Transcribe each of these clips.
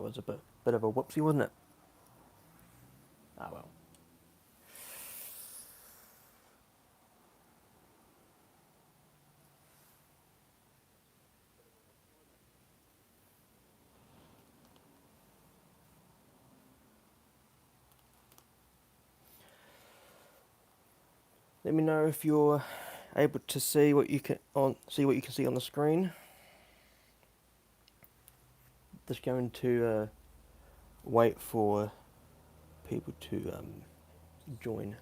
was a bit of a whoopsie, wasn't it? Ah, well. Let me know if you're able to see what you can see on the screen. Just going to wait for people to join.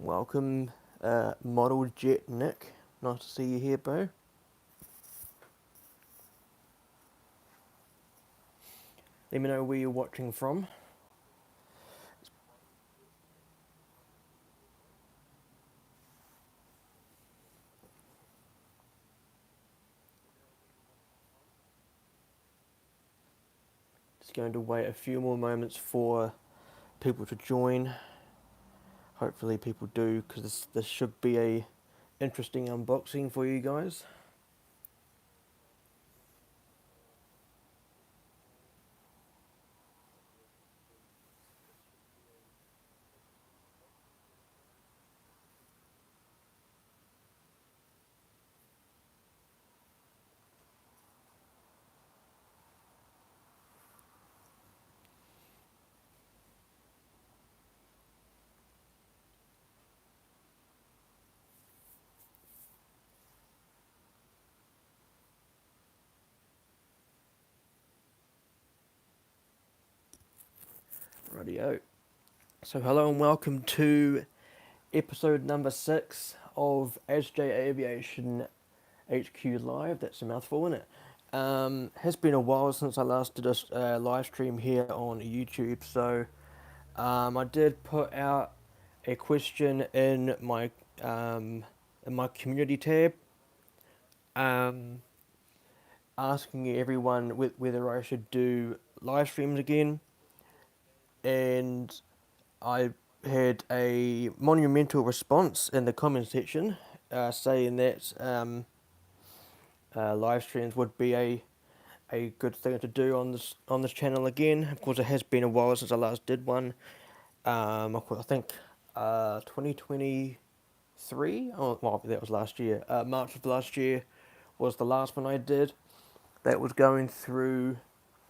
Welcome, Model Jet Nick. Nice to see you here, bro. Let me know where you're watching from. Just going to wait a few more moments for people to join. Hopefully people do, because this should be a interesting unboxing for you guys. Rightio. So hello and welcome to episode number 6 of ASJE Aviation HQ Live. That's a mouthful, isn't it? Has been a while since I last did a live stream here on YouTube, so I did put out a question in my community tab, um, asking everyone whether I should do live streams again, and I had a monumental response in the comment section, saying that live streams would be a good thing to do on this channel again. Of course, it has been a while since I last did one. Of course, I think 2023. Oh, well, that was last year. March of last year was the last one I did. That was going through,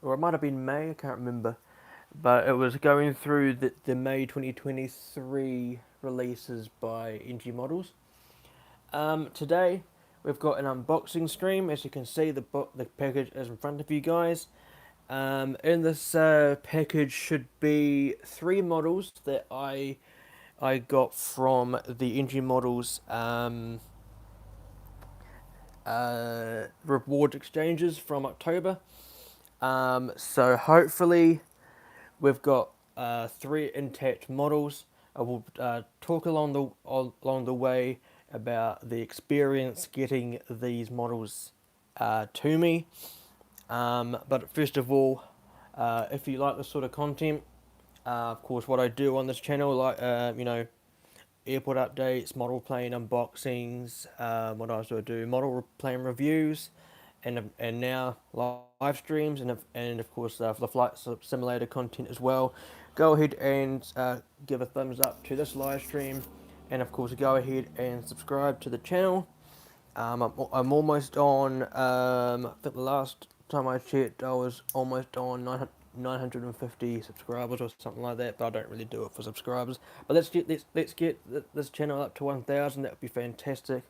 or it might have been May. I can't remember, but it was going through the May 2023 releases by NG Models. Today we've got an unboxing stream. As you can see, the package is in front of you guys. In this package should be 3 models that I got from the NG Models reward exchanges from October. So hopefully we've got 3 intact models. I will talk along the way about the experience getting these models to me. But first of all, if you like this sort of content, of course, what I do on this channel, like airport updates, model plane unboxings, what else do I do? Model plane reviews, and now live streams, and of course for the flight simulator content as well. Go ahead and give a thumbs up to this live stream, and of course go ahead and subscribe to the channel. I'm almost on. I think the last time I checked, I was almost on 950 subscribers or something like that. But I don't really do it for subscribers. But let's get this channel up to 1,000. That would be fantastic,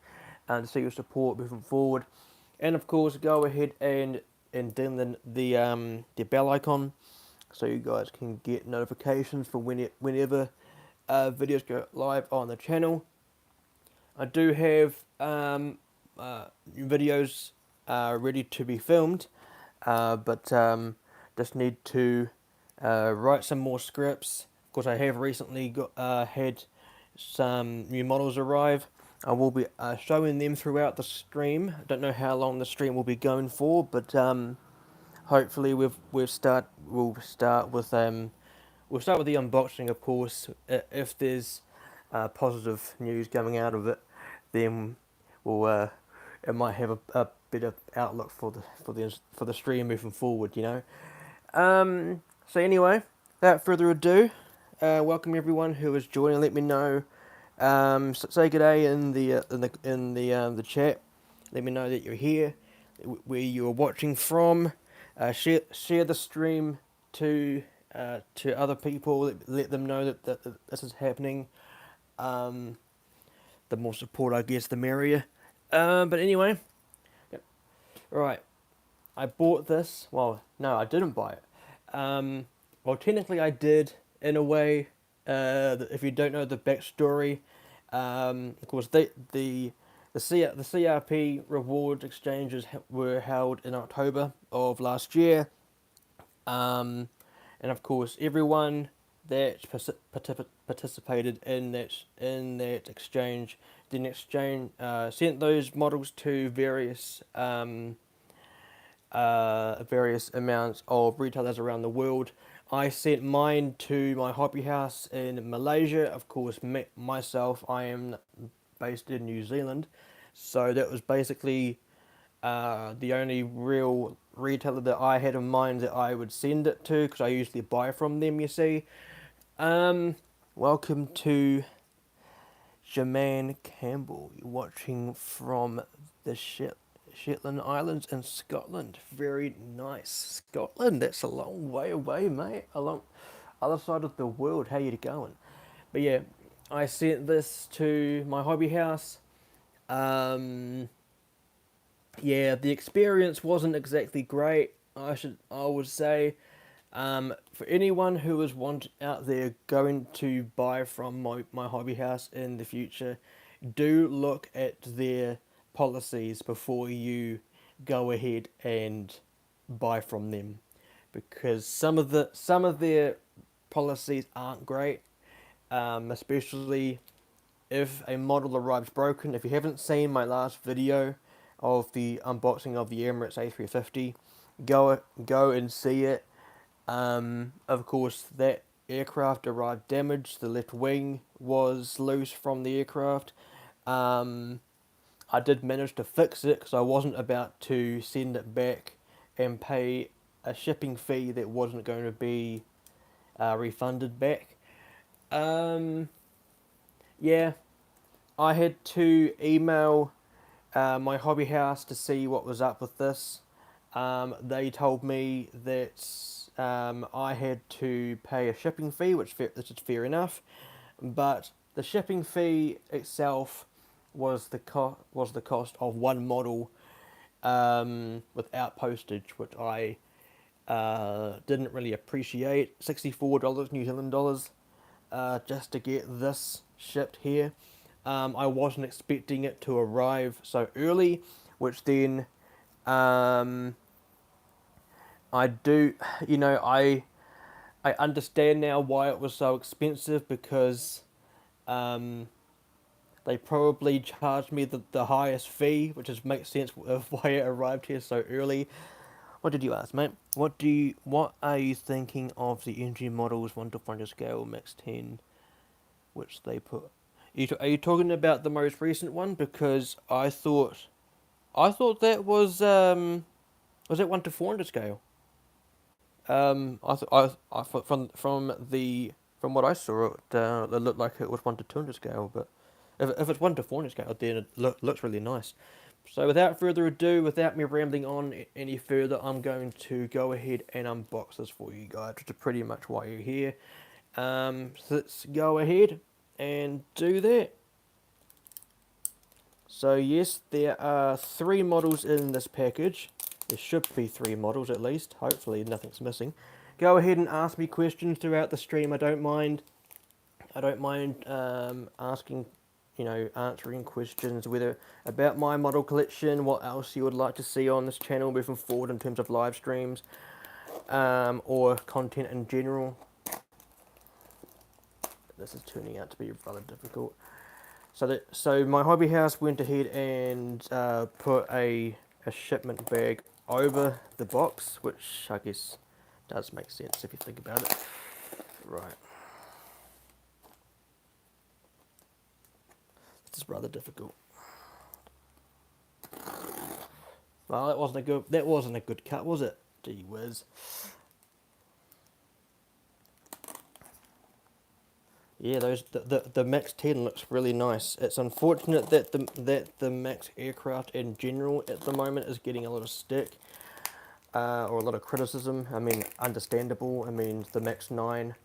to see your support moving forward. And of course, go ahead and ding the bell icon, so you guys can get notifications for whenever videos go live on the channel. I do have videos ready to be filmed, but just need to write some more scripts. Of course, I have recently had some new models arrive. I will be showing them throughout the stream. I don't know how long the stream will be going for, but hopefully we'll start with the unboxing, of course. If there's positive news coming out of it, then we'll it might have a bit of outlook for the stream moving forward. So anyway, without further ado, welcome everyone who is joining. Let me know. Say good day in the chat. Let me know that you're here, where you're watching from. Share the stream to other people. Let them know that this is happening. The more support, I guess, the merrier. But anyway, right. I bought this. Well, no, I didn't buy it. Well, technically, I did in a way. If you don't know the backstory, of course, the CRP reward exchanges were held in October of last year, and of course, everyone that participated in that exchange then sent those models to various amounts of retailers around the world. I sent mine to my hobby house in Malaysia. Of course, myself, I am based in New Zealand, so that was basically the only real retailer that I had in mind that I would send it to, because I usually buy from them, you see. Welcome to Jermaine Campbell. You're watching from the Shetland Islands in Scotland. Very nice. Scotland, that's a long way away, mate. A long other side of the world. How you going? But yeah, I sent this to my hobby house. Yeah, the experience wasn't exactly great. I would say, for anyone who is out there going to buy from my hobby house in the future, do look at their policies before you go ahead and buy from them, because some of their policies aren't great, especially if a model arrives broken. If you haven't seen my last video of the unboxing of the Emirates A350, go and see it. Of course, that aircraft arrived damaged. The left wing was loose from the aircraft. I did manage to fix it, because I wasn't about to send it back and pay a shipping fee that wasn't going to be refunded back. Yeah, I had to email my hobby house to see what was up with this. They told me that I had to pay a shipping fee, which is fair enough, but the shipping fee itself was the cost of one model, without postage, which I didn't really appreciate. $64 New Zealand dollars, just to get this shipped here. I wasn't expecting it to arrive so early, which then I do, I understand now why it was so expensive, because they probably charged me the highest fee, which makes sense of why it arrived here so early. What did you ask, mate? What are you thinking of the engine models 1 to 400 scale Max 10, which they put? Are you talking about the most recent one? Because I thought that was it 1 to 400 scale? I thought from what I saw, it looked like it was 1 to 200 scale. But if it's 1 to 400 scale, then it looks really nice. So without further ado, without me rambling on any further, I'm going to go ahead and unbox this for you guys, which is pretty much why you're here. So let's go ahead and do that. So yes, there are 3 models in this package. There should be 3 models at least. Hopefully nothing's missing. Go ahead and ask me questions throughout the stream. I don't mind. Asking, you know, answering questions whether about my model collection, what else you would like to see on this channel moving forward in terms of live streams, or content in general. This is turning out to be rather difficult. So my hobby house went ahead and put a shipment bag over the box, which I guess does make sense if you think about it. Right. This is rather difficult. Well, that wasn't a good cut, was it? Gee whiz. Yeah, the Max 10 looks really nice. It's unfortunate that the Max aircraft in general at the moment is getting a lot of stick, or a lot of criticism. I mean, understandable. I mean, the Max 9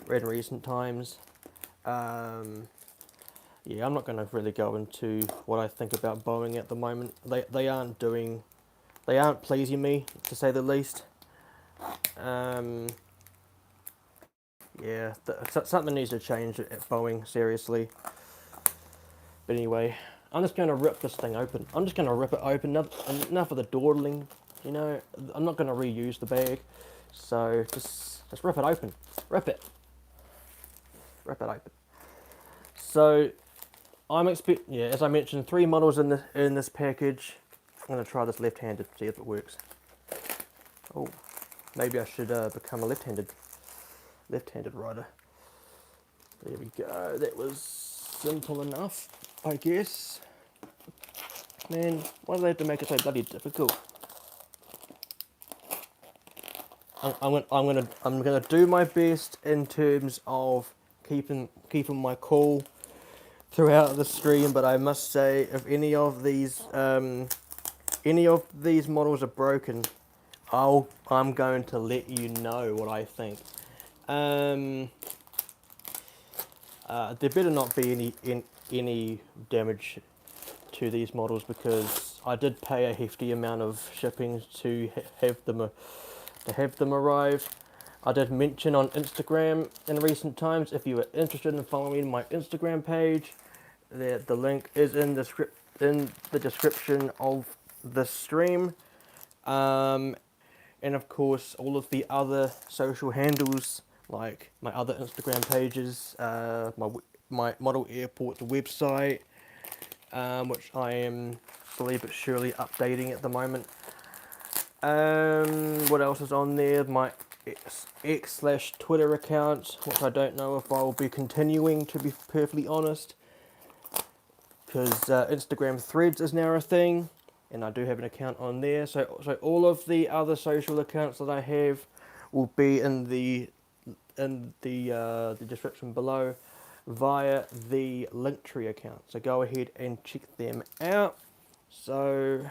in recent times. Yeah, I'm not going to really go into what I think about Boeing at the moment. They aren't pleasing me, to say the least. Yeah, something needs to change at Boeing, seriously. But anyway, I'm just going to rip this thing open. I'm just going to rip it open. Enough of the dawdling, you know. I'm not going to reuse the bag. So just rip it open. Rip it. Rip it open. So yeah, as I mentioned, 3 models in this package. I'm going to try this left-handed, see if it works. Oh, maybe I should become a left-handed rider. There we go. That was simple enough, I guess. Man, why do they have to make it so bloody difficult? I'm gonna do my best in terms of keeping my cool throughout the stream, but I must say, if any of these models are broken, I'm going to let you know what I think. There better not be any damage to these models, because I did pay a hefty amount of shipping to have them arrive. I did mention on Instagram in recent times, if you are interested in following my Instagram page, the link is in the description of the stream. And of course, all of the other social handles, like my other Instagram pages, my model airport website, which I am slowly but surely updating at the moment. What else is on there? My X/Twitter account, which I don't know if I'll be continuing, to be perfectly honest, because Instagram Threads is now a thing, and I do have an account on there. So all of the other social accounts that I have will be in the description below via the Linktree account. So go ahead and check them out. So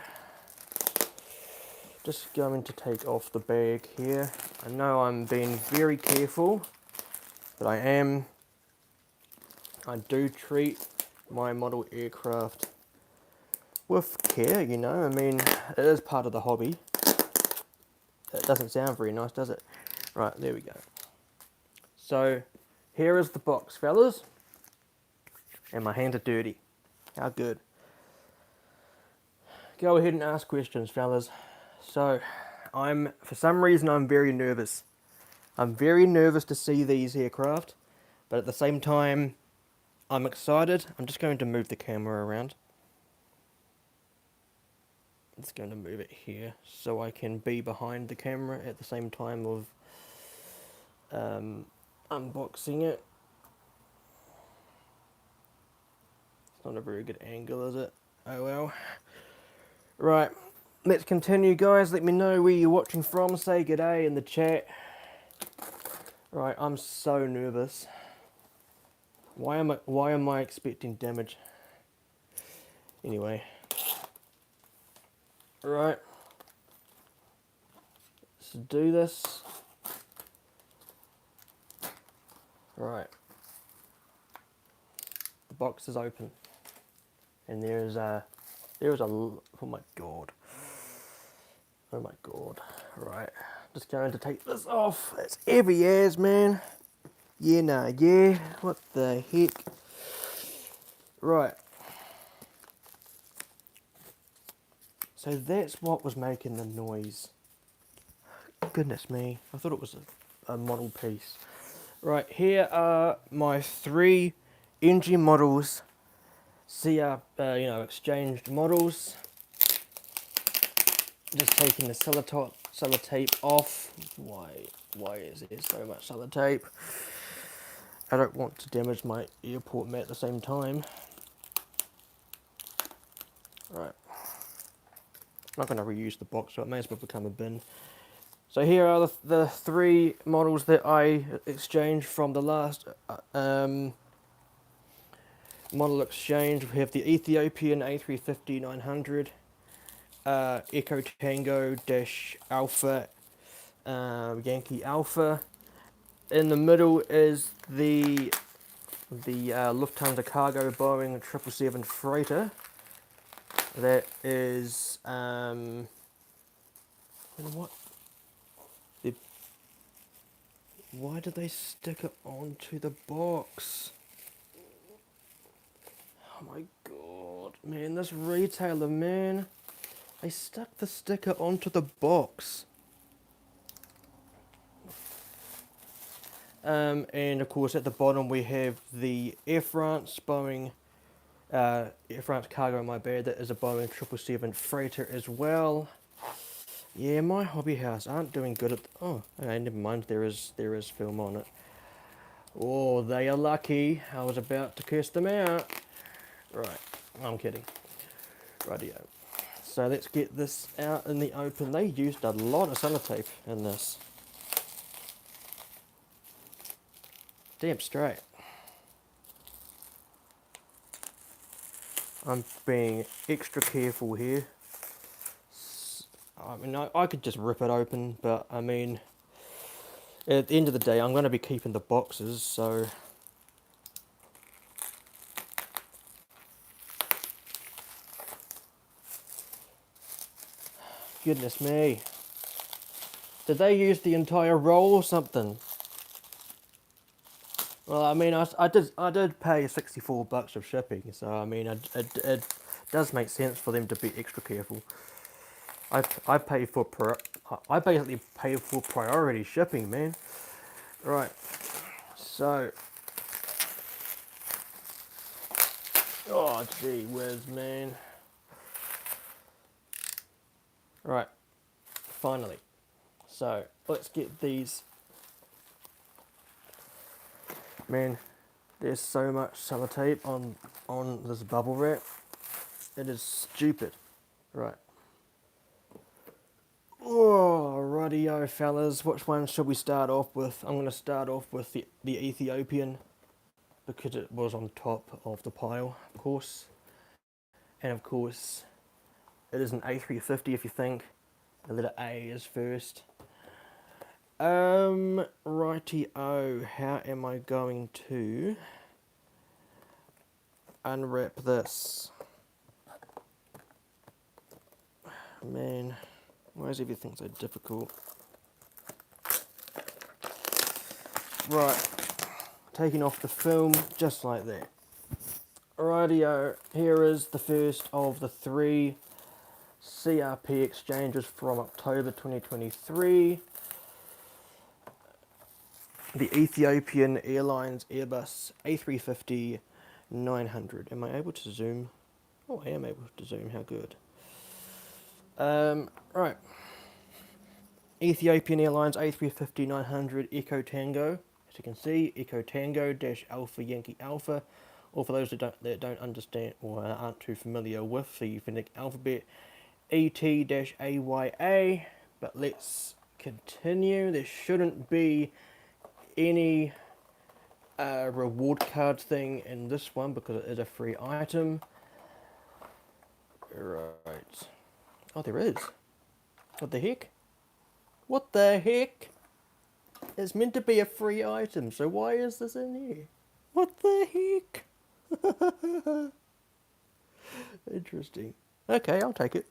just going to take off the bag here. I know I'm being very careful, but I do treat my model aircraft with care, you know. I mean, it is part of the hobby. It doesn't sound very nice, does it? Right, there we go. So here is the box, fellas. And my hands are dirty. How good. Go ahead and ask questions, fellas. So, for some reason, I'm very nervous. I'm very nervous to see these aircraft, but at the same time, I'm excited. I'm just going to move the camera around. I'm just going to move it here so I can be behind the camera at the same time of unboxing it. It's not a very good angle, is it? Oh well. Right, let's continue, guys. Let me know where you're watching from. Say g'day in the chat. Right, I'm so nervous. Why am I expecting damage? Anyway. Right. Let's do this. Right. The box is open. And there's a oh my god. Oh my god. Right. Just going to take this off. It's heavy as, man. Yeah, nah, yeah. What the heck? Right. So that's what was making the noise. Goodness me, I thought it was a model piece. Right, here are my 3 NG models, exchanged models. Just taking the sellotape off. Why is there so much sellotape? I don't want to damage my airport mat at the same time. Right. I'm not going to reuse the box, so it may as well become a bin. So here are the 3 models that I exchanged from the last model exchange. We have the Ethiopian A350-900, Echo Tango Dash Alpha, Yankee Alpha. In the middle is the Lufthansa Cargo Boeing 777 freighter. That is what? Why did they stick it onto the box? Oh my god, man, this retailer, man. They stuck the sticker onto the box. And of course at the bottom we have the Air France Boeing, Air France Cargo, my bad, that is a Boeing 777 freighter as well. Yeah, my hobby house aren't doing good at... Oh, okay, never mind, there is film on it. Oh, they are lucky. I was about to curse them out. Right, I'm kidding. Rightio. So let's get this out in the open. They used a lot of sellotape in this. Damn straight. I'm being extra careful here. I mean, I could just rip it open, but I mean, at the end of the day, I'm going to be keeping the boxes, so... Goodness me. Did they use the entire roll or something? Well, I mean, I did pay $64 of shipping, so I mean, it does make sense for them to be extra careful. I basically pay for priority shipping, man. Right. So, oh gee whiz, man. Right. Finally. So let's get these. Man, there's so much sellotape on this bubble wrap. It is stupid. Right. Oh, rightio, fellas. Which one should we start off with? I'm going to start off with the Ethiopian, because it was on top of the pile, of course. And of course, it is an A350 if you think the letter A is first. Rightio, how am I going to unwrap this? Man, why is everything so difficult? Right, taking off the film just like that. Rightio, here is the first of the 3 CRP exchanges from October 2023. The Ethiopian Airlines Airbus A350-900. Am I able to zoom? Oh, I am able to zoom, how good. Right. Ethiopian Airlines A350-900 Echo Tango. As you can see, Echo Tango Dash Alpha Yankee Alpha. Or for those that don't understand or aren't too familiar with the phonetic alphabet, ET-AYA. But let's continue. There shouldn't be any reward card thing in this one because it is a free item. Right. Oh, there is. What the heck? What the heck? It's meant to be a free item, so why is this in here? What the heck? Interesting. Okay, I'll take it.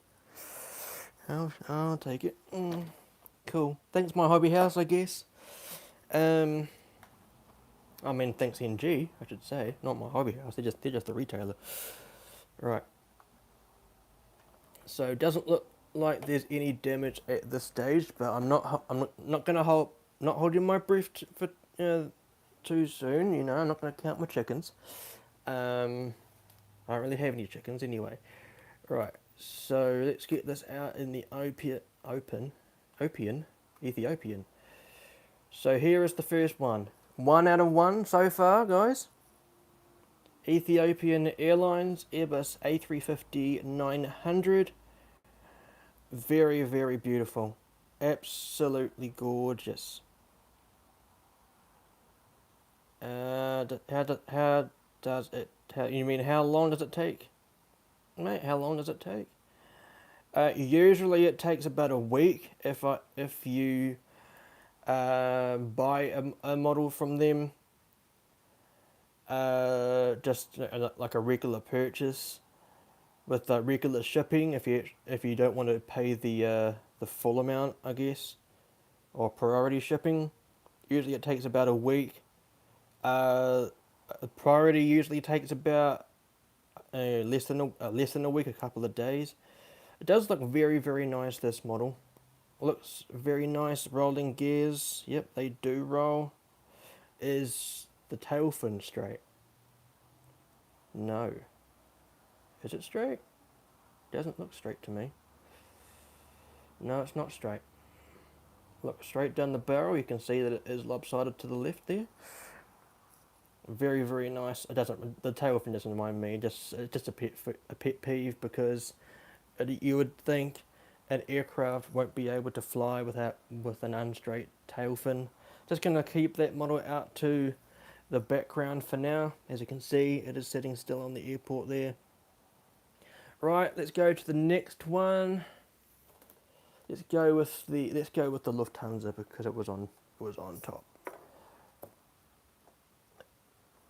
I'll take it. Cool. Thanks, my hobby house, I guess. I mean, thanks NG, I should say, not my hobby house. They're just a retailer. Right. So it doesn't look like there's any damage at this stage, but I'm not gonna not holding my breath for too soon. You know, I'm not gonna count my chickens. I don't really have any chickens anyway. Right. So let's get this out in the Ethiopian. So here is the first one. 1 out of 1 so far, guys. Ethiopian Airlines Airbus A350-900. Very, very beautiful. Absolutely gorgeous. How does it? You mean how long does it take, mate? How long does it take? Usually it takes about a week if you buy a model from them. Just like a regular purchase with regular shipping. If you don't want to pay the full amount, I guess, or priority shipping, usually it takes about a week. Priority usually takes about less than a week, a couple of days. It does look very, very nice. This model looks very nice. Rolling gears, yep, they do roll. Is the tail fin straight? No. Is it straight? Doesn't look straight to me. No, it's not straight. Look straight down the barrel. You can see that it is lopsided to the left there. Very, very nice. It doesn't. The tail fin doesn't mind me. It's just a pet peeve because you would think an aircraft won't be able to fly with an unstraight tail fin. Just gonna keep that model out to the background for now. As you can see, it is sitting still on the airport there. Right, let's go to the next one. Let's go with the Lufthansa because it was on top.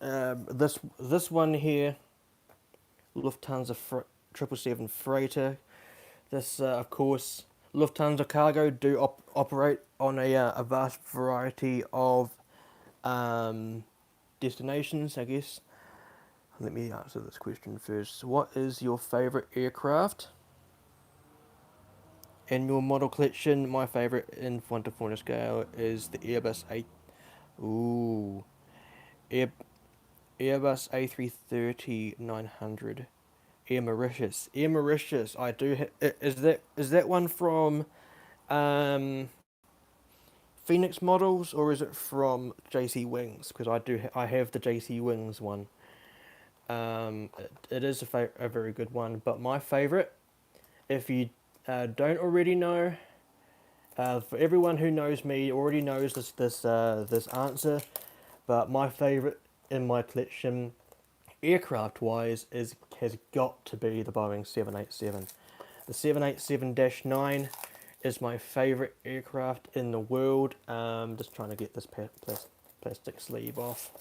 This one here, Lufthansa 777 freighter. This of course, Lufthansa Cargo do operate on a vast variety of destinations, I guess. Let me answer this question first. What is your favourite aircraft? In your model collection, my favourite in 1 to 4 scale is the Airbus Ooh, Air, Airbus A330-900. Air Mauritius. I do. Is that one from Phoenix Models or is it from JC Wings? Because I have the JC Wings one. It is a very good one, but my favourite, if you don't already know, for everyone who knows me already knows this answer, but my favourite in my collection, aircraft wise, has got to be the Boeing 787. The 787-9 is my favourite aircraft in the world. Just trying to get this plastic sleeve off.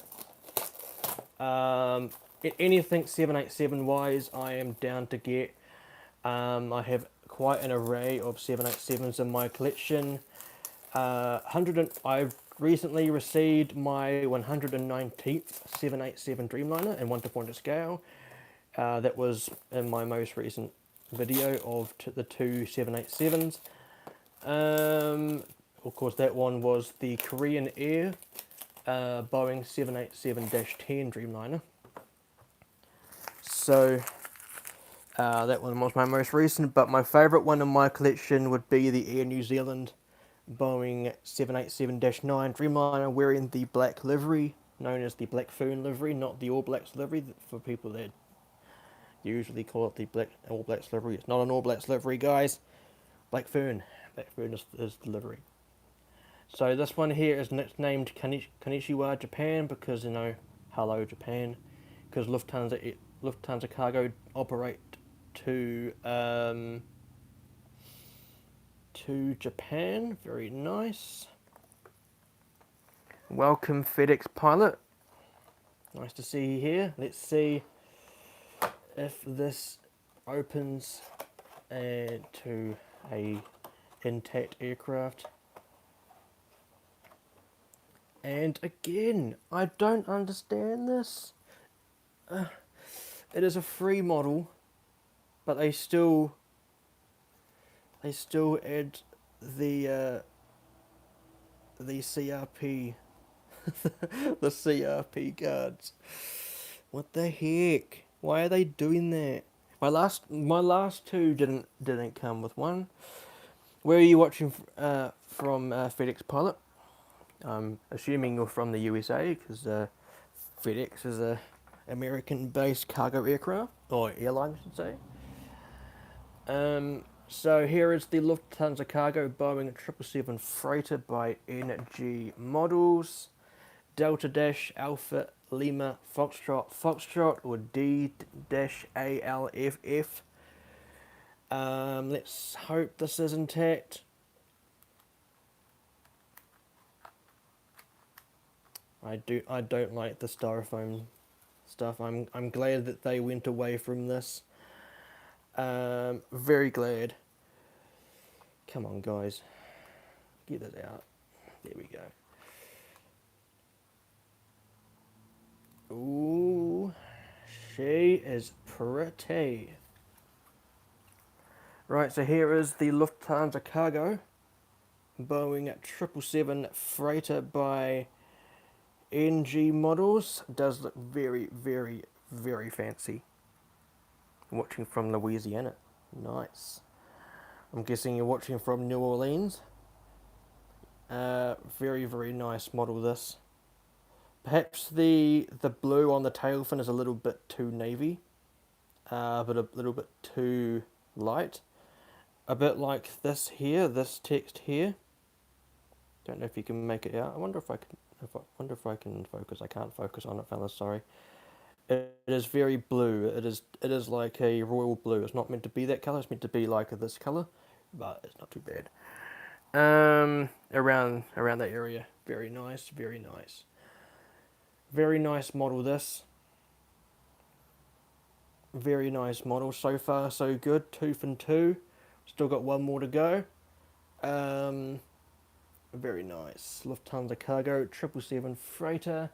Anything 787 wise, I am down to get. I have quite an array of 787s in my collection. I've recently received my 119th 787 Dreamliner in 1 to 400 scale. That was in my most recent video of the two 787s. Of course, that one was the Korean Air Boeing 787-10 Dreamliner. So that one was my most recent, but my favourite one in my collection would be the Air New Zealand Boeing 787-9 Dreamliner wearing the black livery, known as the Black Fern livery, not the All Blacks livery, for people that usually call it the All Blacks livery. It's not an All Blacks livery, guys. Black Fern is the livery. So this one here is named Konnichiwa Japan because, you know, hello Japan, because Lufthansa Cargo operate to Japan. Very nice. Welcome FedEx pilot. Nice to see you here. Let's see if this opens to a intact aircraft. And again, I don't understand this. It is a free model, but they still add the CRP the CRP cards. What the heck? Why are they doing that? My last two didn't come with one. Where are you watching from FedEx Pilot? I'm assuming you're from the USA because FedEx is a American-based cargo aircraft or airline, I should say. So here is the Lufthansa Cargo Boeing 777 freighter by NG Models. Delta Dash Alpha Lima Foxtrot Foxtrot or D Dash ALFF. Let's hope this is intact. I don't like the styrofoam stuff. I'm glad that they went away from this. Very glad. Come on, guys, get it out. There we go. Ooh, she is pretty. Right, so here is the Lufthansa Cargo Boeing 777 freighter by NG Models. It does look very, very, very fancy. Watching from Louisiana. Nice. I'm guessing you're watching from New Orleans. Very, very nice model this. Perhaps the blue on the tail fin is a little bit too navy, but a little bit too light. A bit like this here, this text here. Don't know if you can make it out. I wonder if I can. Wonder if I can focus. I can't focus on it, fellas. Sorry. It is very blue. It is like a royal blue. It's not meant to be that color. It's meant to be like this color, but it's not too bad. Around that area. Very nice. Very nice. Very nice model. This. Very nice model. So far, so good. 2 from 2. Still got one more to go. Very nice. Lufthansa Cargo 777 freighter.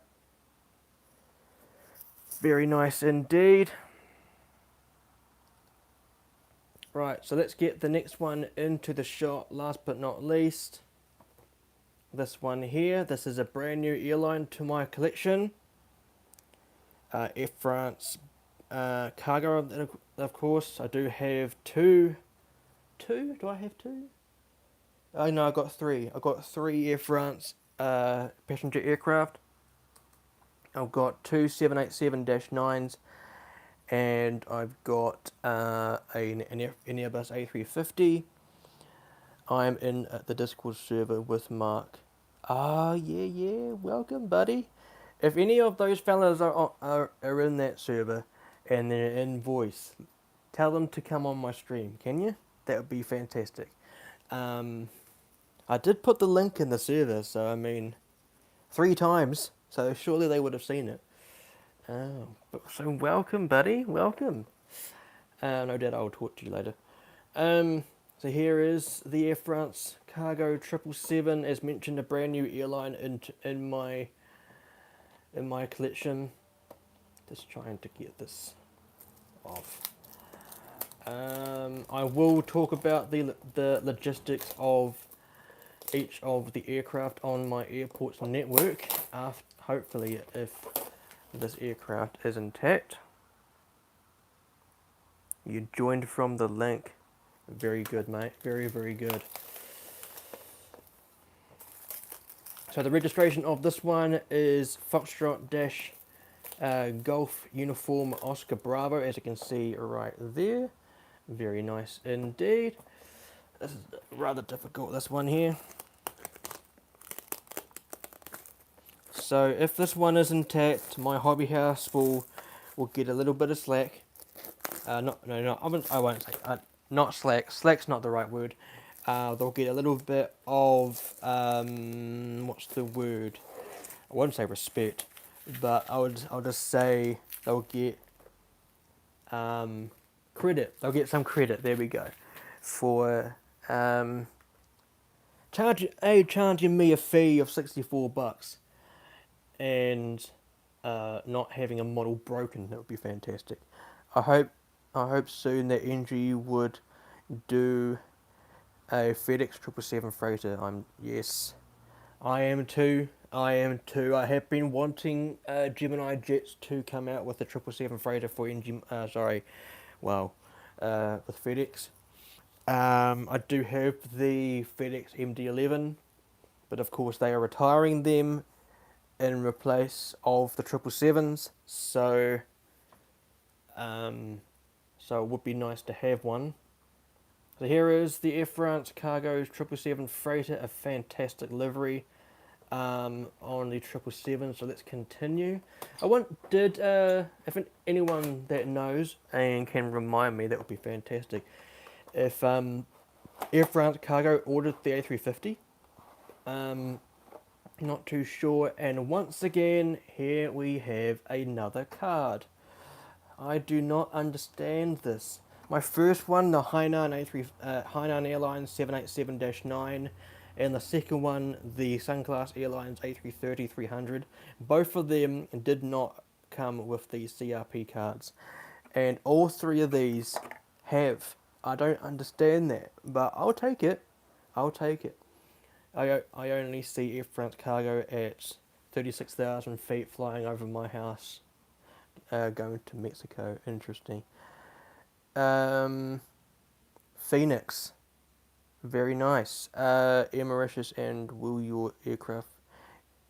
Very nice indeed. Right, so let's get the next one into the shot. Last but not least, this one here. This is a brand new airline to my collection. Air France cargo, of course. I do have two. Two? Do I have two? Oh no, I got three. I got three Air France passenger aircraft. I've got two 787-9s, and I've got an Airbus A350. I'm in the Discord server with Mark. Ah, yeah, welcome, buddy. If any of those fellas are in that server and they're in voice, tell them to come on my stream, can you? That would be fantastic. I did put the link in the server, so I mean, 3 times, so surely they would have seen it. Oh, so welcome, buddy, welcome. No doubt I'll talk to you later. So here is the Air France Cargo 777, as mentioned, a brand new airline in my collection. Just trying to get this off. I will talk about the logistics of each of the aircraft on my airports network, hopefully if this aircraft is intact. You joined from the link. Very good, mate. Very, very good. So the registration of this one is Foxtrot Dash Golf Uniform Oscar Bravo, as you can see right there. Very nice indeed. This is rather difficult, this one here. So if this one is intact, my hobby house will get a little bit of slack. I won't say not slack. Slack's not the right word. They'll get a little bit of what's the word? I won't say respect, but I'll just say they'll get credit. They'll get some credit. There we go. For charging me a fee of $64. and not having a model broken. That would be fantastic. I hope I hope soon that NG would do a FedEx 777 freighter. Yes, I am too. I am too. I have been wanting Gemini Jets to come out with a 777 freighter for NG. With FedEx. I do have the FedEx MD-11, but of course they are retiring them in replace of the 777s. Um, so it would be nice to have one. So here is the Air France Cargo's 777 freighter, a fantastic livery on the 777. So let's continue. If anyone that knows and can remind me, that would be fantastic. If Air France Cargo ordered the A350, not too sure. And once again, here we have another card. I do not understand this. My first one, the Hainan Airlines 787-9, and the second one, the Sunclass Airlines A330-300. Both of them did not come with these CRP cards, and all three of these have. I don't understand that, but I'll take it. I'll take it. I only see Air France Cargo at 36,000 feet flying over my house, going to Mexico. Interesting. Phoenix. Very nice. Air Mauritius, and will your aircraft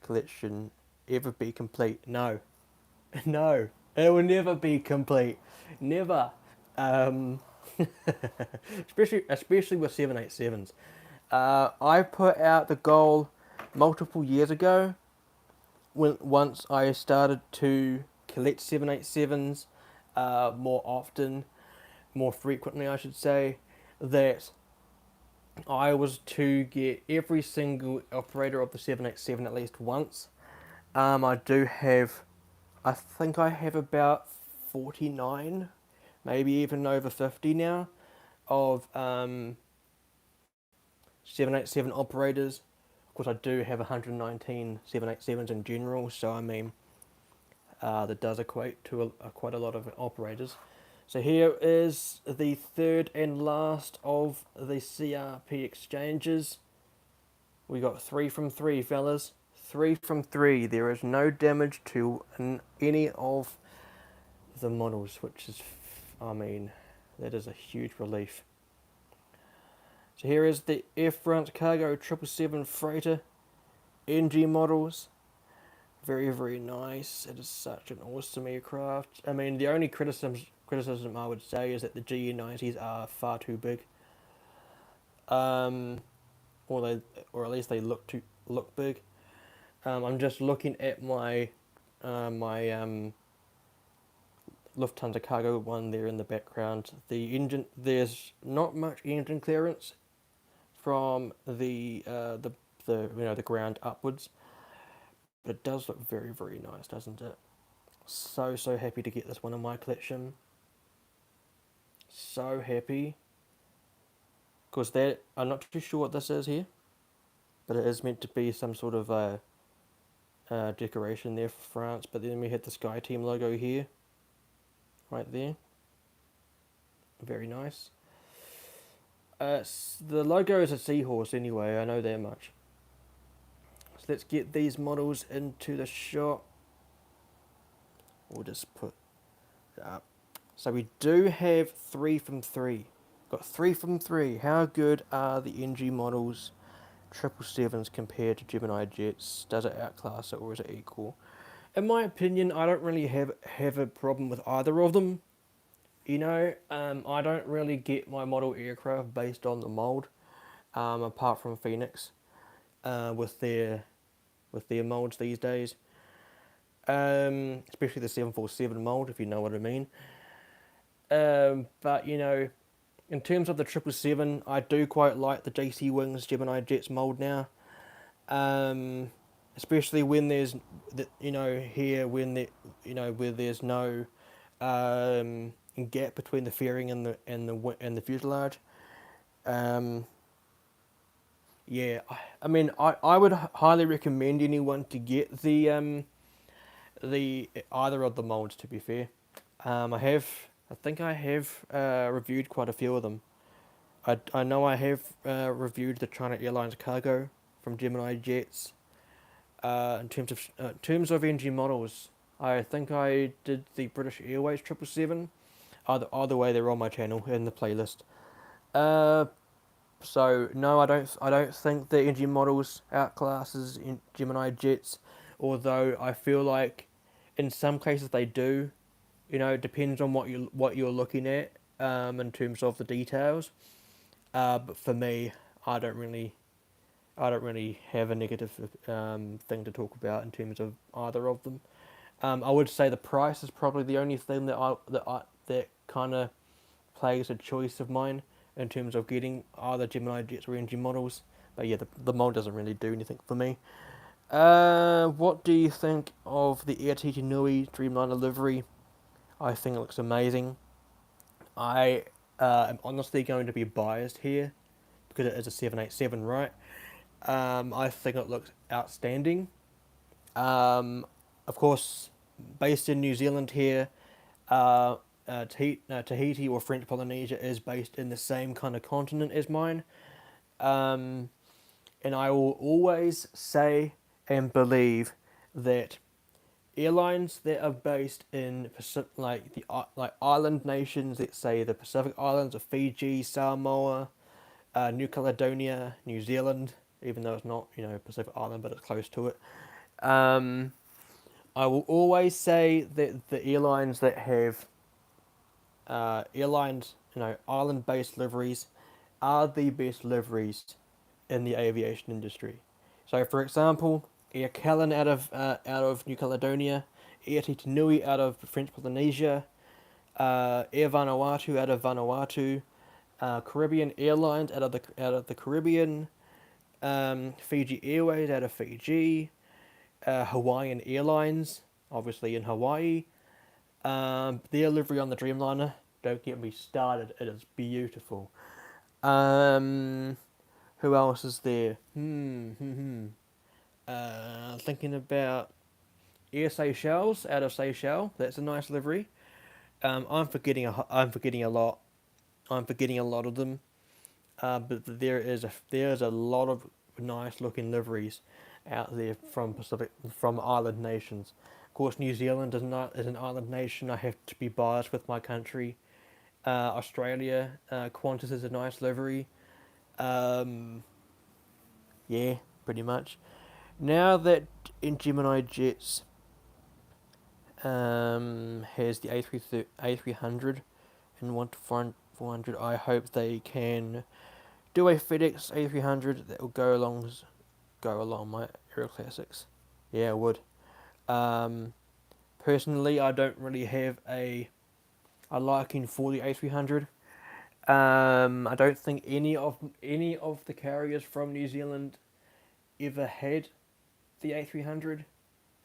collection ever be complete? No. No. It will never be complete. Never. Um, especially with 787s. I put out the goal multiple years ago once I started to collect 787s more often, more frequently, I should say, that I was to get every single operator of the 787 at least once. I think I have about 49, maybe even over 50 now, of 787 operators. Of course, I do have 119 787s in general, so I mean, that does equate to quite a lot of operators. So here is the third and last of the CRP exchanges. We got 3 from 3, fellas. 3 from 3. There is no damage to any of the models, which is, I mean, that is a huge relief. So here is the Air France Cargo 777 freighter NG models. Very, very nice. It is such an awesome aircraft. I mean, the only criticism I would say is that the GE90s are far too big. Or at least they look big. I'm just looking at my Lufthansa Cargo one there in the background. The engine, there's not much engine clearance from the ground upwards, but it does look very, very nice, doesn't it? So happy to get this one in my collection. So happy. Because I'm not too sure what this is here, but it is meant to be some sort of decoration there for France. But then we had the SkyTeam logo here, right there. Very nice. The logo is a seahorse anyway, I know that much. So let's get these models into the shop. We'll just put it up. So we do have 3 from 3. Got 3 from 3. How good are the NG models 777s compared to Gemini Jets? Does it outclass it, or is it equal? In my opinion, I don't really have a problem with either of them. You know, I don't really get my model aircraft based on the mold, apart from Phoenix, with their molds these days. Especially the 747 mold, if you know what I mean. But you know, in terms of the 777, I do quite like the JC Wings Gemini Jets mold now. Especially when there's, where there's no gap between the fairing and the fuselage. Yeah, I mean, I would highly recommend anyone to get the either of the molds, to be fair. I think I have reviewed quite a few of them. I know I have reviewed the China Airlines cargo from Gemini Jets. In terms of engine models, I think I did the British Airways 777. Either way, they're on my channel in the playlist. Uh, so no, I don't think the engine models outclasses in Gemini Jets, although I feel like in some cases they do. You know, it depends on what you're looking at in terms of the details. But for me, I don't really I don't really have a negative thing to talk about in terms of either of them. I would say the price is probably the only thing that kind of plays a choice of mine in terms of getting either Gemini Jets or engine models. But yeah, the mod doesn't really do anything for me. What do you think of the Air Nui Dreamliner livery? I think it looks amazing. I am honestly going to be biased here because it is a 787, right? I think it looks outstanding. Of course, based in New Zealand here, Tahiti or French Polynesia is based in the same kind of continent as mine. Um, and I will always say and believe that airlines that are based in like island nations, let's say the Pacific Islands of Fiji, Samoa, New Caledonia, New Zealand, even though it's not Pacific Island, but it's close to it. Um, I will always say that the airlines that have island-based liveries are the best liveries in the aviation industry. So, for example, Air Callan out of New Caledonia, Air Titinui out of French Polynesia, Air Vanuatu out of Vanuatu, Caribbean Airlines out of the Caribbean, Fiji Airways out of Fiji, Hawaiian Airlines, obviously in Hawaii. Their livery on the Dreamliner, don't get me started, it is beautiful. Who else is there? Thinking about Air Seychelles out of Seychelles. That's a nice livery. I'm forgetting a lot. I'm forgetting a lot of them. But there is a lot of nice looking liveries out there from island nations. Of course, New Zealand is an island nation. I have to be biased with my country. Australia, Qantas is a nice livery. Um, yeah, pretty much. Now that in Gemini Jets has the A300 and 1 to 400, I hope they can do a FedEx A300 that will go along my Aero Classics. Yeah, I would. Um, Personally, I don't really have a liking for the A300. I don't think any of the carriers from New Zealand ever had the A300.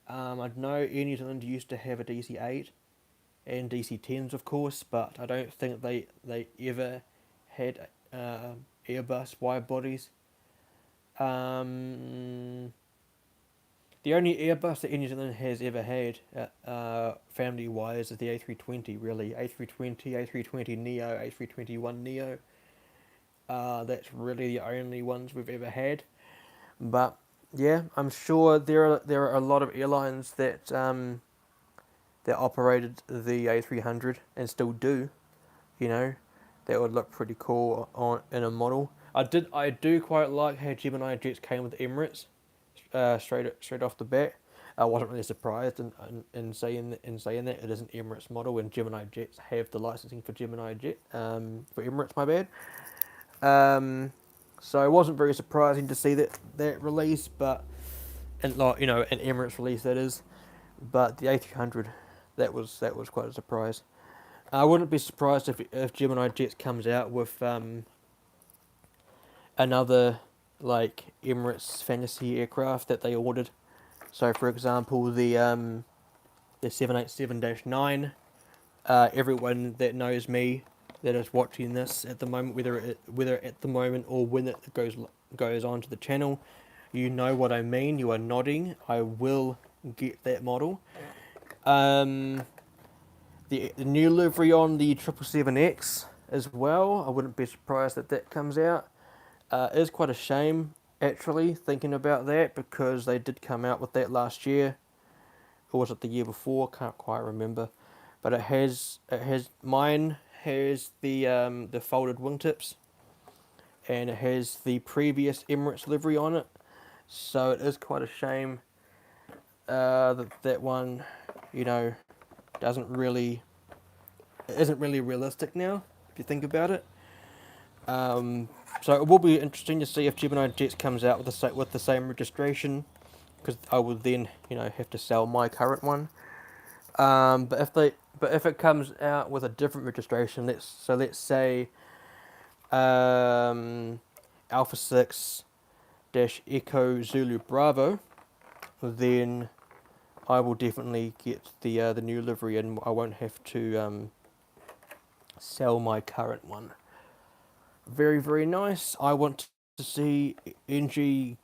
I know Air New Zealand used to have a DC-8 and DC-10s, of course, but I don't think they ever had Airbus wide bodies. The only Airbus that New Zealand has ever had, family-wise, is the A320, really. A320, A320 Neo, A321 Neo. That's really the only ones we've ever had. But yeah, I'm sure there are a lot of airlines that operated the A300 and still do. You know, that would look pretty cool in a model. I do quite like how Gemini Jets came with Emirates, straight off the bat. I wasn't really surprised in saying that it is an Emirates model, and Gemini Jets have the licensing for for Emirates. My bad. So it wasn't very surprising to see that release, but and like an Emirates release that is. But the A300, that was quite a surprise. I wouldn't be surprised if Gemini Jets comes out with another like Emirates fantasy aircraft that they ordered. So, for example, the 787-9. Everyone that knows me that is watching this at the moment, whether at the moment or when it goes on to the channel, you know what I mean. You are nodding. I will get that model. The new livery on the 777X as well. I wouldn't be surprised that that comes out. It is quite a shame, actually, thinking about that, because they did come out with that last year. Or was it the year before? Can't quite remember. But mine has the folded wingtips, and it has the previous Emirates livery on it. So it is quite a shame that one, you know, doesn't really, it isn't really realistic now, if you think about it. So it will be interesting to see if Gemini Jets comes out with the same registration, because I would then, have to sell my current one. But if it comes out with a different registration, let's say Alpha 6 dash Echo Zulu Bravo, then I will definitely get the new livery, and I won't have to sell my current one. Very, very nice. I want to see NG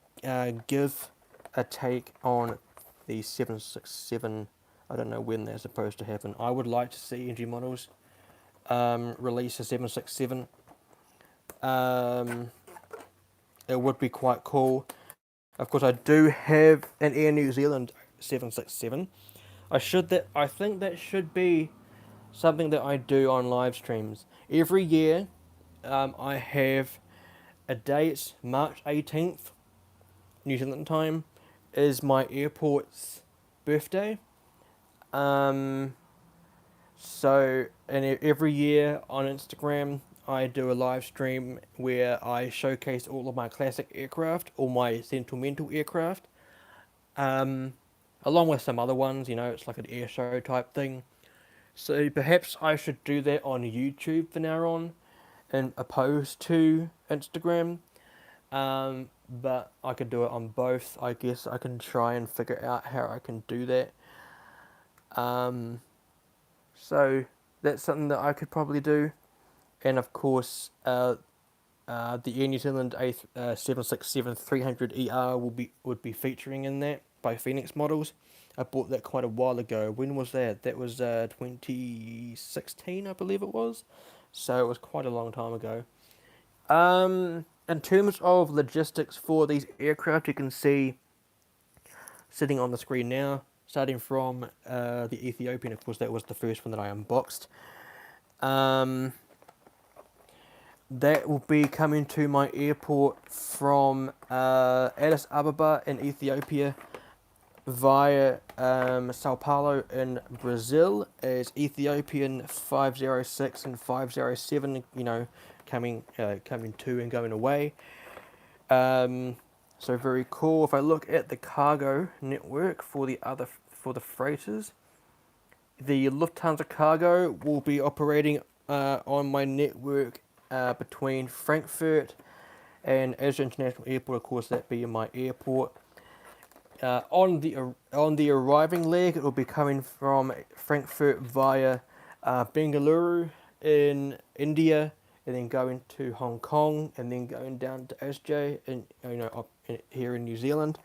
give a take on the 767. I don't know when they're supposed to happen. I would like to see NG models release a 767. It would be quite cool. Of course, I do have an Air New Zealand 767. I think that should be something that I do on live streams every year. I have a date, March 18th, New Zealand time, is my airport's birthday. Um, and every year on Instagram, I do a live stream where I showcase all of my classic aircraft, all my sentimental aircraft, um, along with some other ones. It's like an air show type thing. So perhaps I should do that on YouTube from now on, and opposed to Instagram. But I could do it on both. I guess I can try and figure out how I can do that. So that's something that I could probably do. And of course, the Air New Zealand 767 300ER would be featuring in that by Phoenix Models. I bought that quite a while ago. When was that? That was 2016, I believe it was. So it was quite a long time ago. In terms of logistics for these aircraft, you can see sitting on the screen now, starting from the Ethiopian. Of course, that was the first one that I unboxed. That will be coming to my airport from Addis Ababa in Ethiopia via Sao Paulo in Brazil as Ethiopian 506 and 507, coming to and going away. So very cool. If I look at the cargo network for the freighters, the Lufthansa cargo will be operating on my network between Frankfurt and ASJE International Airport. Of course, that being my airport. On the arriving leg, it will be coming from Frankfurt via Bengaluru in India, and then going to Hong Kong, and then going down to ASJE, and here in New Zealand,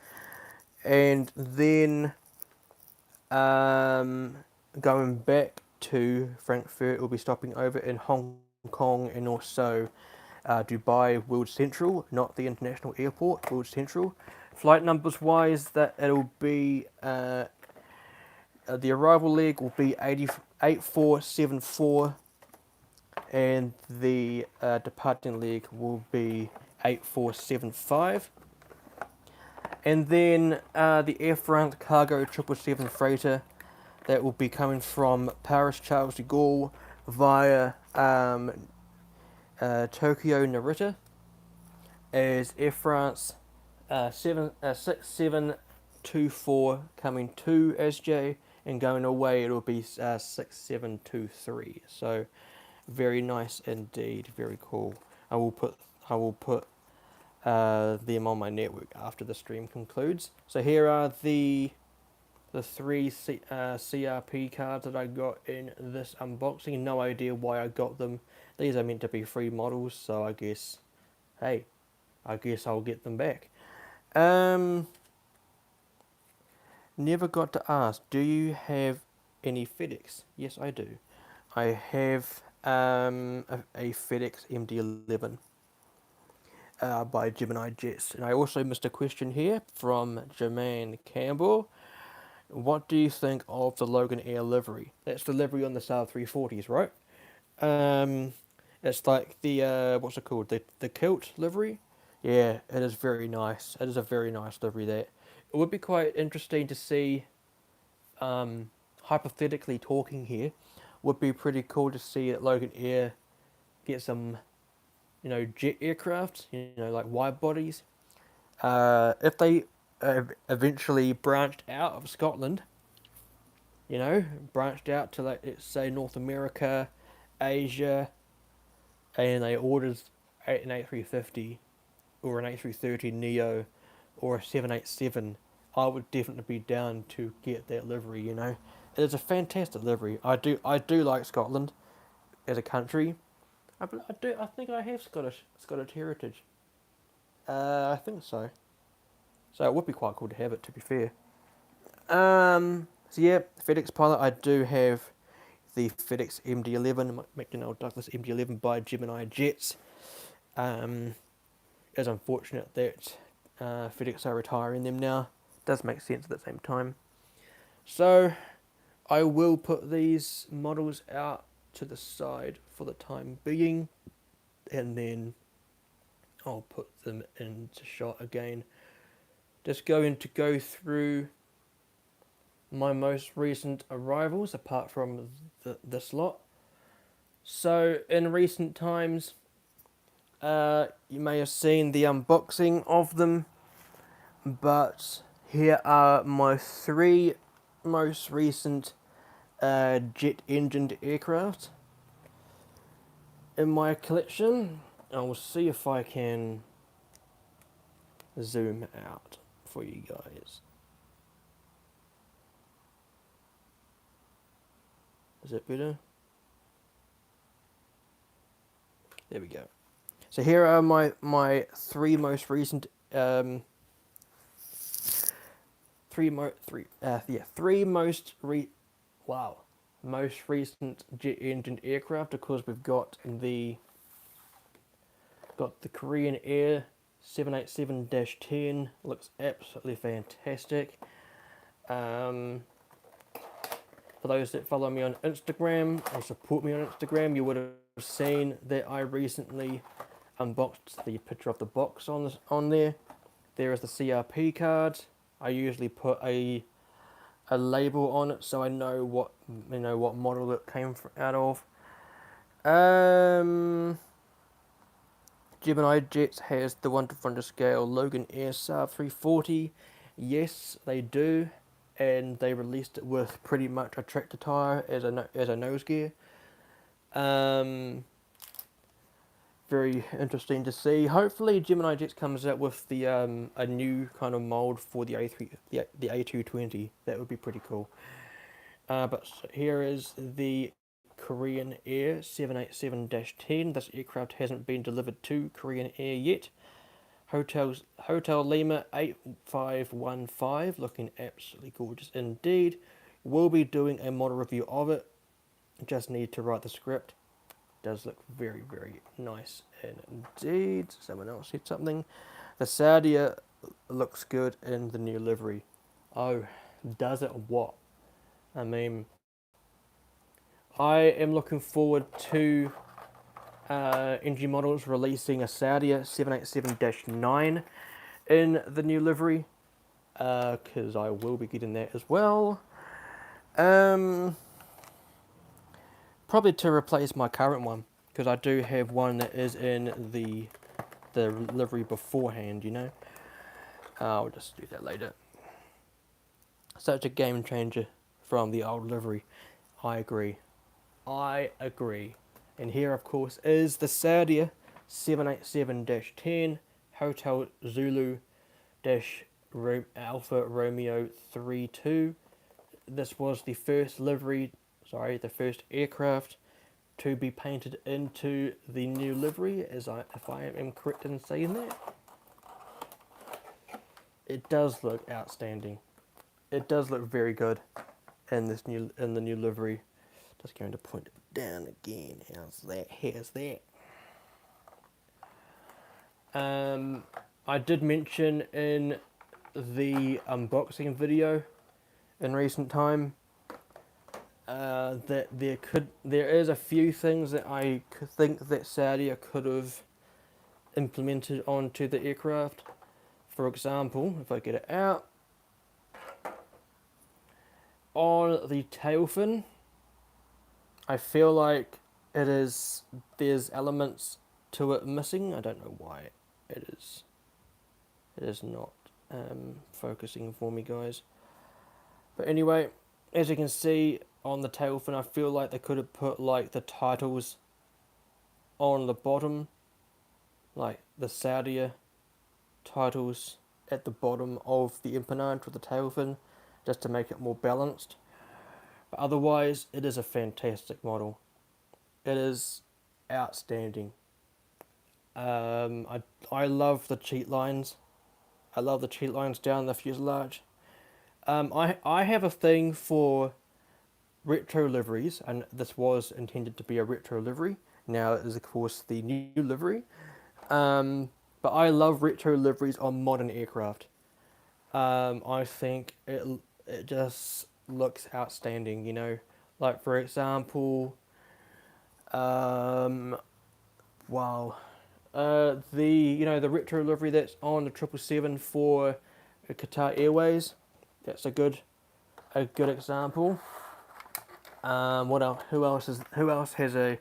and then going back to Frankfurt. Will be stopping over in Hong Kong and also Dubai World Central, not the international airport, World Central. Flight numbers wise, that it'll be the arrival leg will be 8474, and the departing leg will be 8475. And then the Air France Cargo 777 freighter, that will be coming from Paris Charles de Gaulle via Tokyo Narita as Air France 6724 coming to ASJE, and going away it'll be 6723. So very nice indeed, very cool. I will put them on my network after the stream concludes. So here are the three CRP cards that I got in this unboxing. No idea why I got them. These are meant to be free models, so I guess I'll get them back. Never got to ask, do you have any FedEx? Yes, I do. I have a FedEx MD-11 by Gemini Jets. And I also missed a question here from Jermaine Campbell. What do you think of the Logan Air livery? That's the livery on the Saab 340s, right? Um, it's like the what's it called? The kilt livery. Yeah, it is very nice. It is a very nice livery. That it would be quite interesting to see. Hypothetically talking here, would be pretty cool to see that Logan Air get some, jet aircraft, like wide bodies. If they eventually branched out of Scotland, branched out to, like, let's say North America, Asia, and they ordered an A350 or an A330 Neo or a 787, I would definitely be down to get that livery. It is a fantastic livery. I do like Scotland as a country. I think I have Scottish heritage. I think so. So it would be quite cool to have it, to be fair. So yeah, FedEx pilot. I do have the FedEx MD-11, McDonnell Douglas MD-11 by Gemini Jets. It's unfortunate that FedEx are retiring them now. Does make sense at the same time. So I will put these models out to the side for the time being, and then I'll put them into shot again. Just going to go through my most recent arrivals, apart from this lot. So in recent times, you may have seen the unboxing of them, but here are my three most recent jet-engined aircraft in my collection. I will see if I can zoom out for you guys. Is it better? There we go. So here are my three most recent most recent jet-engined aircraft. Of course, we've got the Korean Air 787-10. Looks absolutely fantastic. For those that follow me on Instagram or support me on Instagram, you would have seen that I recently unboxed the picture of the box on there. There is the CRP card. I usually put a label on it so I know what model it came out of. Gemini Jets has the 1:1 to scale Logan Air Saab 340. Yes, they do, and they released it with pretty much a tractor tire as a nose gear. Very interesting to see. Hopefully, Gemini Jets comes out with the a new kind of mold for the A220. That would be pretty cool. But here is the Korean Air 787-10. This aircraft hasn't been delivered to Korean Air yet. Hotel Lima 8515, looking absolutely gorgeous indeed. We'll be doing a model review of it. Just need to write the script. Does look very, very nice indeed. Someone else said something. The Saudia looks good in the new livery. Oh, does it what? I mean, I am looking forward to NG Models releasing a Saudia 787-9 in the new livery, because I will be getting that as well. Probably to replace my current one, because I do have one that is in the livery beforehand. I'll just do that later. Such a game changer from the old livery. I agree. And here, of course, is the Saudia 787-10 Hotel Zulu Alpha Romeo 32. This was the first aircraft to be painted into the new livery, if I am correct in saying that. It does look outstanding. It does look very good. in the new livery. Just going to point it down again. How's that? Here's that. I did mention in the unboxing video in recent time that there is a few things that I think that Saudi could have implemented onto the aircraft. For example, if I get it out, on the tail fin, I feel like there's elements to it missing. I don't know why it is not focusing for me, guys. But anyway, as you can see on the tail fin, I feel like they could have put like the titles on the bottom, like the Saudi titles at the bottom of the empennage with the tail fin, just to make it more balanced. But otherwise, it is a fantastic model. It is outstanding. I love the cheat lines. I love the cheat lines down the fuselage. I have a thing for retro liveries, and this was intended to be a retro livery. Now it is of course the new livery. But I love retro liveries on modern aircraft. I think it just looks outstanding, you know. Like for example, wow, the retro livery that's on the 777 for Qatar Airways. That's a good example. What else? Who else has a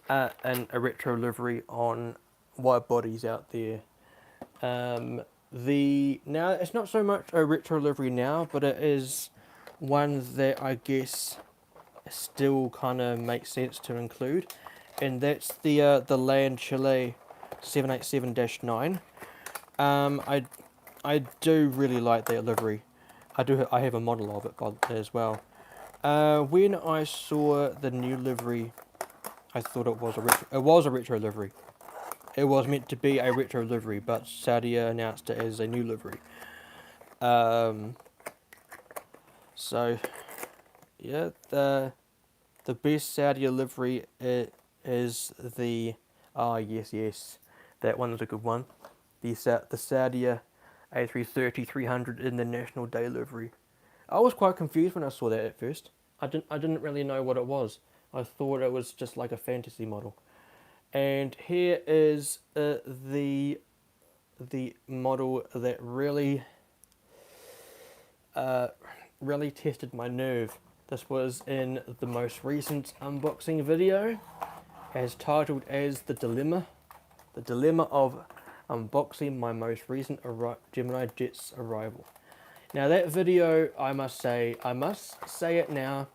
retro livery on wide bodies out there? Now it's not so much a retro livery now, but it is one that I guess still kind of makes sense to include, and that's the Land Chile 787-9. I do really like that livery. I have a model of it as well. When I saw the new livery, I thought it was a retro livery. It was meant to be a retro livery, but Saudi announced it as a new livery. So yeah, the best Saudi livery is the yes, that one is a good one. The Saudi A330-300 in the National Day livery. I was quite confused when I saw that at first. I didn't really know what it was. I thought it was just like a fantasy model. And here is the model that really tested my nerve. This was in the most recent unboxing video, as titled as The Dilemma of unboxing my most recent Gemini Jet's arrival. Now that video, I must say it now,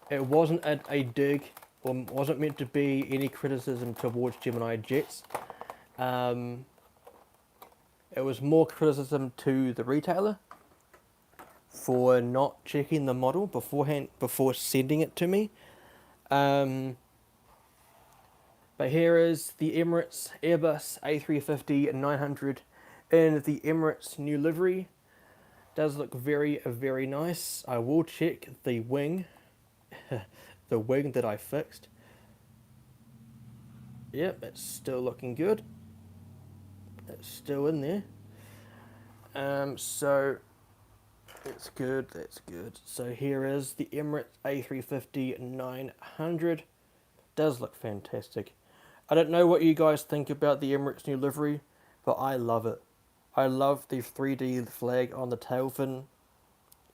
it wasn't a dig, or wasn't meant to be any criticism towards Gemini Jets. It was more criticism to the retailer for not checking the model beforehand before sending it to me. But here is the Emirates Airbus A350-900 in the Emirates new livery. Does look very, very nice. I will check the wing, the wing that I fixed. Yep, it's still looking good. It's still in there. So that's good. So here is the Emirates A350-900. Does look fantastic. I don't know what you guys think about the Emirates new livery, but I love it. I love the 3D flag on the tail fin.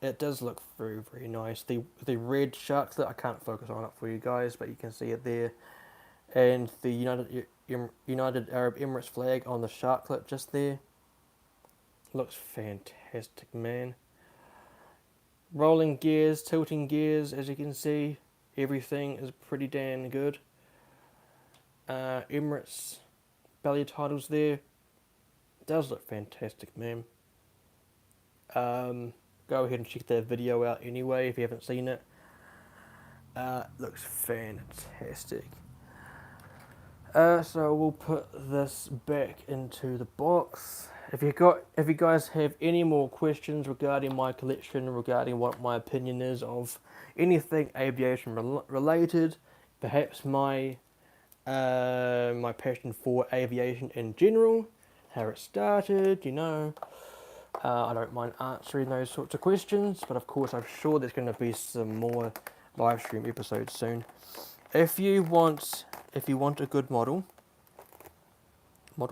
It does look very, very nice. The red sharklet, I can't focus on it for you guys, but you can see it there. And the United Arab Emirates flag on the sharklet just there. Looks fantastic, man. Rolling gears, tilting gears, as you can see. Everything is pretty damn good. Emirates belly titles there. Does look fantastic, man. Go ahead and check that video out anyway if you haven't seen it. Looks fantastic. So we'll put this back into the box, if you guys have any more questions regarding my collection, regarding what my opinion is of anything aviation related, perhaps my passion for aviation in general, how it started, I don't mind answering those sorts of questions, but of course I'm sure there's going to be some more live stream episodes soon. If you want a good model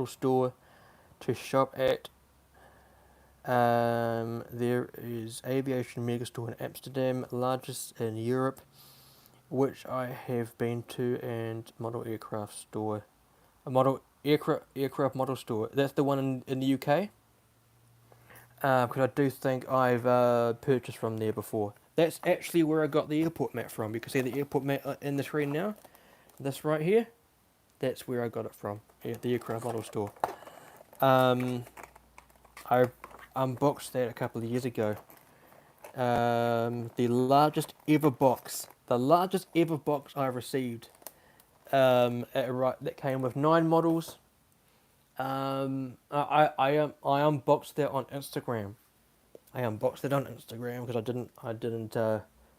store to shop at, there is Aviation Megastore in Amsterdam, largest in Europe, which I have been to, and Model Aircraft Store, a model aircraft model store. That's the one in the UK. Because I do think I've purchased from there before. That's actually where I got the airport mat from. You can see the airport mat in the screen now. This right here, that's where I got it from. Yeah, the aircraft model store. I unboxed that a couple of years ago. The largest ever box I received. That came with 9 models. I unboxed that on Instagram. I unboxed it on Instagram because I didn't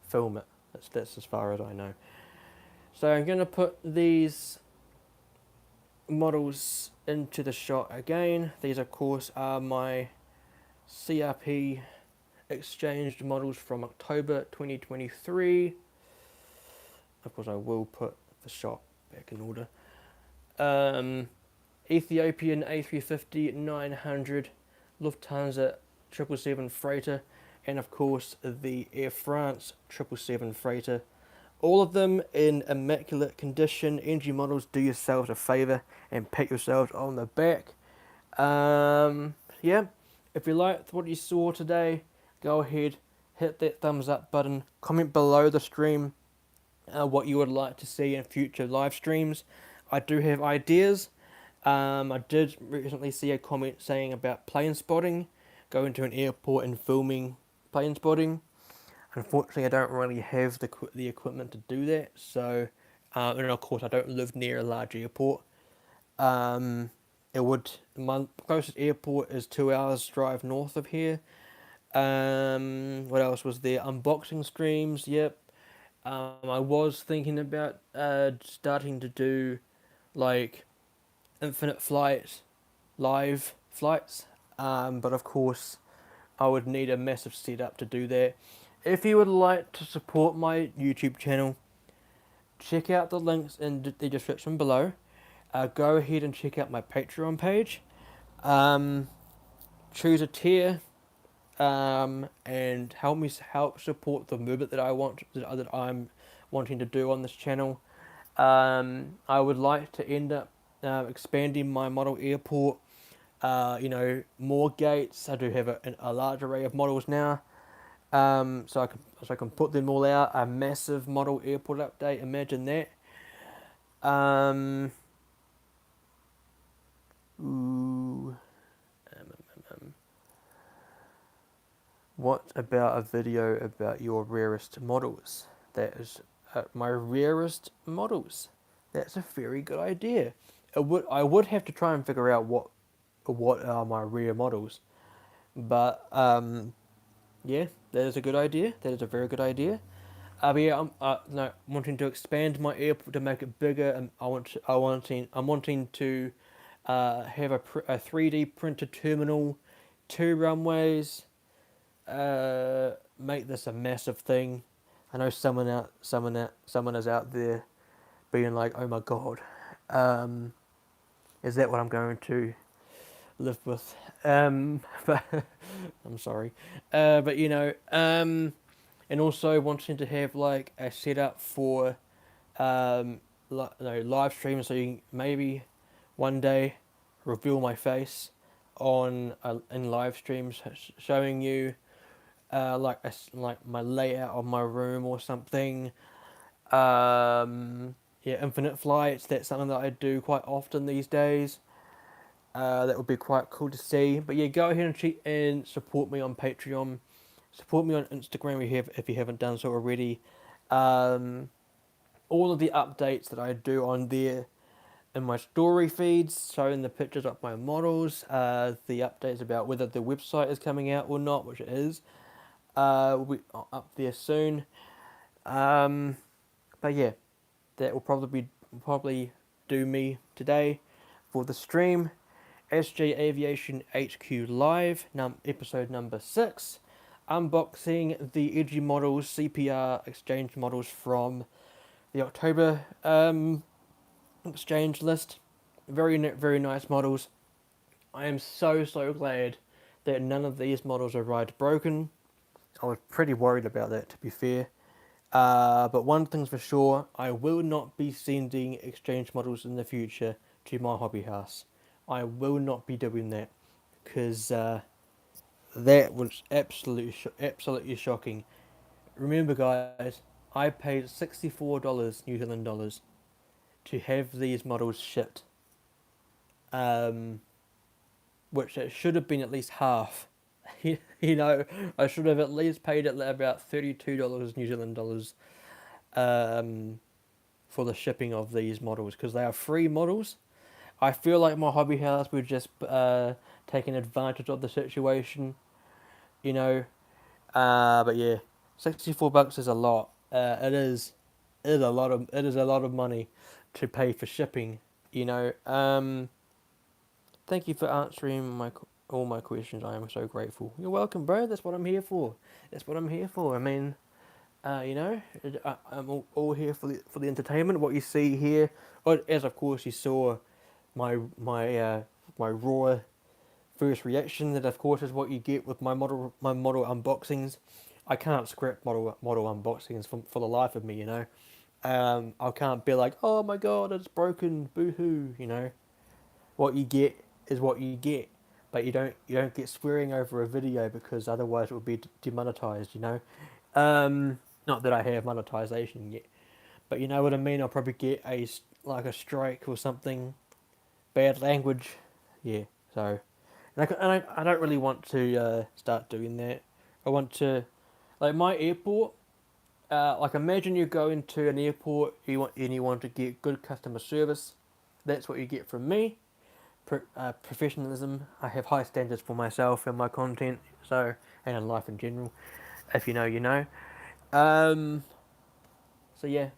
film it. That's as far as I know. So I'm gonna put these models into the shot again. These of course are my CRP exchanged models from October 2023. Of course I will put the shot back in order. Ethiopian A350-900, Lufthansa 777 freighter, and of course the Air France 777 freighter. All of them in immaculate condition. NG models, do yourselves a favour and pat yourselves on the back. Yeah, if you liked what you saw today, go ahead, hit that thumbs up button, comment below the stream what you would like to see in future live streams. I do have ideas. I did recently see a comment saying about plane spotting, going to an airport and filming plane spotting. Unfortunately, I don't really have the equipment to do that. So, and of course, I don't live near a large airport. My closest airport is 2 hours drive north of here. What else was there? Unboxing streams. Yep. I was thinking about starting to do like infinite flight live flights, but of course I would need a massive setup to do that. If you would like to support my YouTube channel, check out the links in the description below. Go ahead and check out my Patreon page. Choose a tier, and help support the movement that I'm wanting to do on this channel. I would like to end up expanding my model airport. More gates. I do have a large array of models now. So I can put them all out. A massive model airport update. Imagine that. What about a video about your rarest models? That is my rarest models. That's a very good idea. I would have to try and figure out what are my rare models, but yeah, that is a good idea. That is a very good idea. But yeah, I'm wanting to expand my airport to make it bigger, and I'm wanting to have a 3D printed terminal, 2 runways. Make this a massive thing. I know someone is out there being like, "Oh my god, is that what I'm going to live with?" But I'm sorry, but and also wanting to have like a setup for live streams, so you can maybe one day reveal my face in live streams, showing you like my layout of my room or something. Yeah, infinite flights. That's something that I do quite often these days. That would be quite cool to see. But yeah, go ahead and support me on Patreon. Support me on Instagram if you haven't done so already. All of the updates that I do on there in my story feeds, showing the pictures of my models, the updates about whether the website is coming out or not, which it is. Will be up there soon. But yeah, that will probably do me today for the stream. ASJE Aviation HQ Live, episode number 6. Unboxing the Edgy models, CPR exchange models from the October exchange list. Very nice models. I am so glad that none of these models are ride broken. I was pretty worried about that, to be fair. But one thing's for sure, I will not be sending exchange models in the future to my hobby house. I will not be doing that because that was absolutely shocking. Remember, guys, I paid $64 New Zealand dollars to have these models shipped, which it should have been at least half. You know, I should have at least paid it about $32 New Zealand dollars for the shipping of these models because they are free models. I feel like my hobby house were just taking advantage of the situation, you know. But yeah, $64 is a lot. It is a lot of money to pay for shipping, you know. Thank you for answering all my questions. I am so grateful. You're welcome, bro. That's what I'm here for. That's what I'm here for. I mean, you know, I'm all here for the entertainment. What you see here, as of course you saw, my raw first reaction. That of course is what you get with my model unboxings. I can't script model unboxings for the life of me. You know, I can't be like, oh my god, it's broken, boo hoo. You know, what you get is what you get. But you don't get swearing over a video because otherwise it would be demonetized. You know, not that I have monetization yet, but you know what I mean. I'll probably get a strike or something, bad language. Yeah. So, I don't really want to start doing that. I want to, like my airport. Like imagine you go into an airport, you want to get good customer service. That's what you get from me. Professionalism. I have high standards for myself and my content. So and in life in general. If you know, you know. Um, so yeah,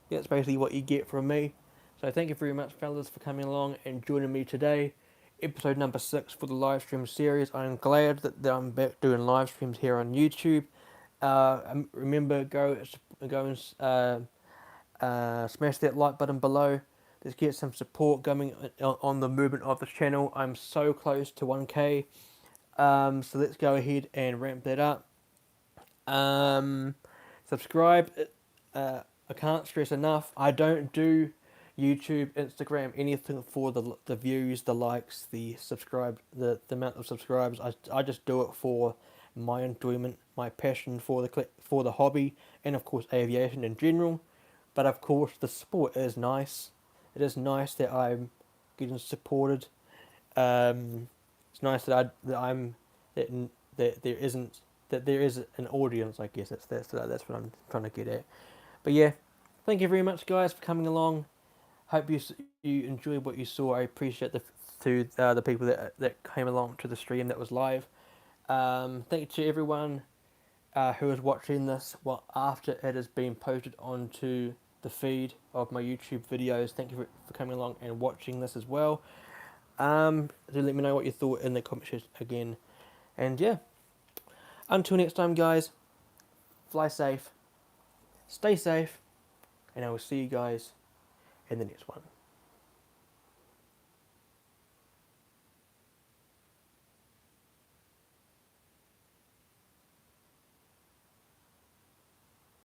that's basically what you get from me. So thank you very much, fellas, for coming along and joining me today. Episode number 6 for the live stream series. I'm glad that I'm back doing live streams here on YouTube. Remember, go and smash that like button below. Let's get some support going on the movement of the channel. I'm so close to 1K. So let's go ahead and ramp that up. Subscribe. I can't stress enough. I don't do YouTube, Instagram, anything for the views, the likes, the amount of subscribers. I just do it for my enjoyment, my passion for the hobby, and of course aviation in general. But of course the sport is nice. It is nice that I'm getting supported. It's nice that that there isn't that there is an audience. I guess that's what I'm trying to get at. But yeah, thank you very much, guys, for coming along. Hope you enjoyed what you saw. I appreciate the people that came along to the stream that was live. Thank you to everyone who is watching this after it has been posted onto the feed of my YouTube videos. Thank you for coming along and watching this as well. Do let me know what you thought in the comment section again. And yeah, until next time, guys, fly safe, stay safe, and I will see you guys in the next one.